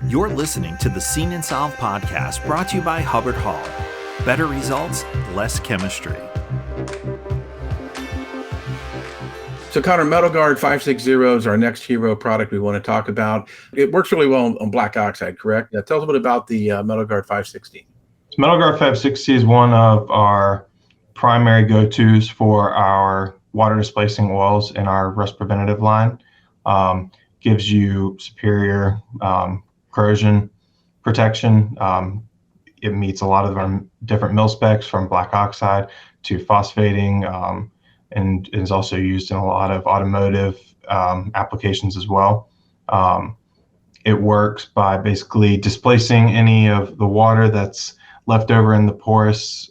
You're listening to the Seen and Solved podcast brought to you by Hubbard-Hall. Better results, less chemistry. So Connor, MetalGuard 560 is our next hero product we want to talk about. It works really well on black oxide, correct? Tell us a bit about the MetalGuard 560. MetalGuard 560 is one of our primary go-tos for our water displacing oils in our Rust-Preventative line. Gives you superior corrosion protection. It meets a lot of our different mil specs from black oxide to phosphating, and is also used in a lot of automotive applications as well. It works by basically displacing any of the water that's left over in the porous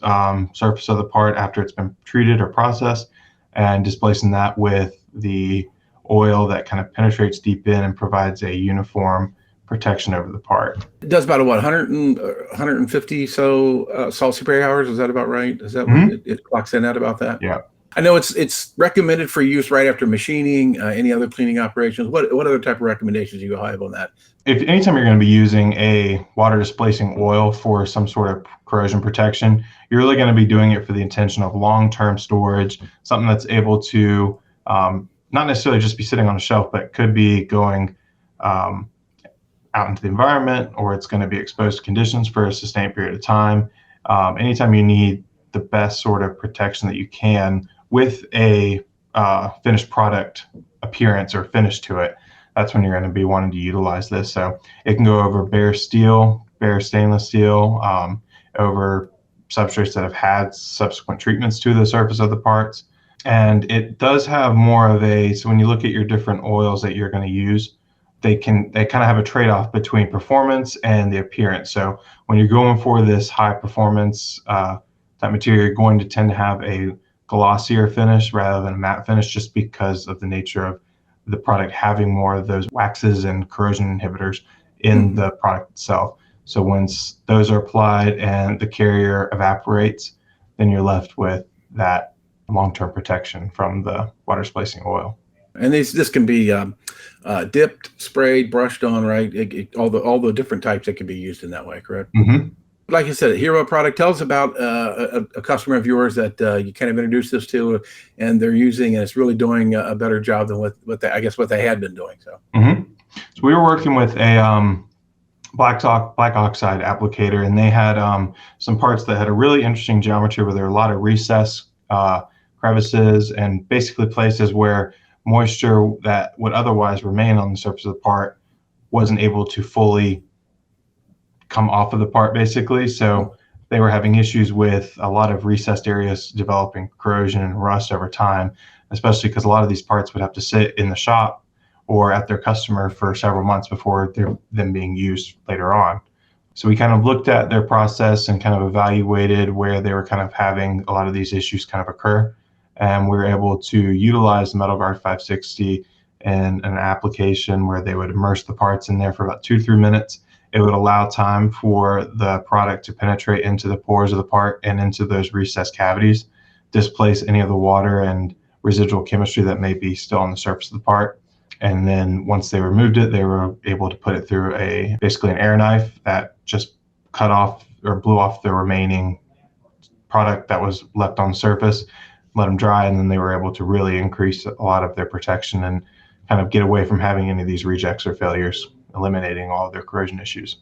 surface of the part after it's been treated or processed, and displacing that with the oil that kind of penetrates deep in and provides a uniform protection over the part. It does about 150 salt spray hours. Is that about right? Is that what it clocks in at about that? Yeah. I know it's recommended for use right after machining. Any other cleaning operations? What other type of recommendations do you have on that? If anytime you're going to be using a water displacing oil for some sort of corrosion protection, you're really going to be doing it for the intention of long-term storage, something that's able to not necessarily just be sitting on a shelf, but could be going out into the environment, or it's going to be exposed to conditions for a sustained period of time. Anytime you need the best sort of protection that you can with a finished product appearance or finish to it, that's when you're going to be wanting to utilize this. So it can go over bare steel, bare stainless steel, over substrates that have had subsequent treatments to the surface of the parts. And it does have more of so when you look at your different oils that you're going to use, they kind of have a trade-off between performance and the appearance. So when you're going for this high performance, that material, you're going to tend to have a glossier finish rather than a matte finish, just because of the nature of the product having more of those waxes and corrosion inhibitors in the product itself. So once those are applied and the carrier evaporates, then you're left with that long-term protection from the water displacing oil. And this can be dipped, sprayed, brushed on, right? All the different types that can be used in that way, correct? Mm-hmm. Like you said, a hero product. Tell us about a customer of yours that you kind of introduced this to, and they're using, and it's really doing a better job than what they had been doing. So, So we were working with a black oxide applicator, and they had some parts that had a really interesting geometry where there were a lot of recessed crevices and basically places where moisture that would otherwise remain on the surface of the part wasn't able to fully come off of the part, basically. So they were having issues with a lot of recessed areas developing corrosion and rust over time, especially because a lot of these parts would have to sit in the shop or at their customer for several months before them being used later on. So we kind of looked at their process and kind of evaluated where they were kind of having a lot of these issues kind of occur. And we were able to utilize the MetalGuard 560 in an application where they would immerse the parts in there for about 2 to 3 minutes. It would allow time for the product to penetrate into the pores of the part and into those recessed cavities, displace any of the water and residual chemistry that may be still on the surface of the part. And then once they removed it, they were able to put it through basically an air knife that just cut off or blew off the remaining product that was left on the surface, let them dry, and then they were able to really increase a lot of their protection and kind of get away from having any of these rejects or failures, eliminating all of their corrosion issues.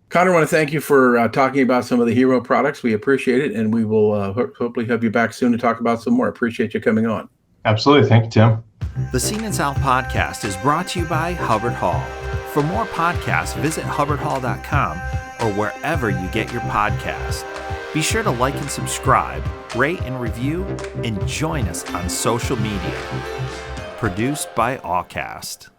Connor, I want to thank you for talking about some of the hero products. We appreciate it, and we will hopefully have you back soon to talk about some more. Appreciate you coming on. Absolutely. Thank you, Tim. The Seen and Solved podcast is brought to you by Hubbard-Hall. For more podcasts, visit hubbardhall.com or wherever you get your podcasts. Be sure to like and subscribe, rate and review, and join us on social media. Produced by Awcast.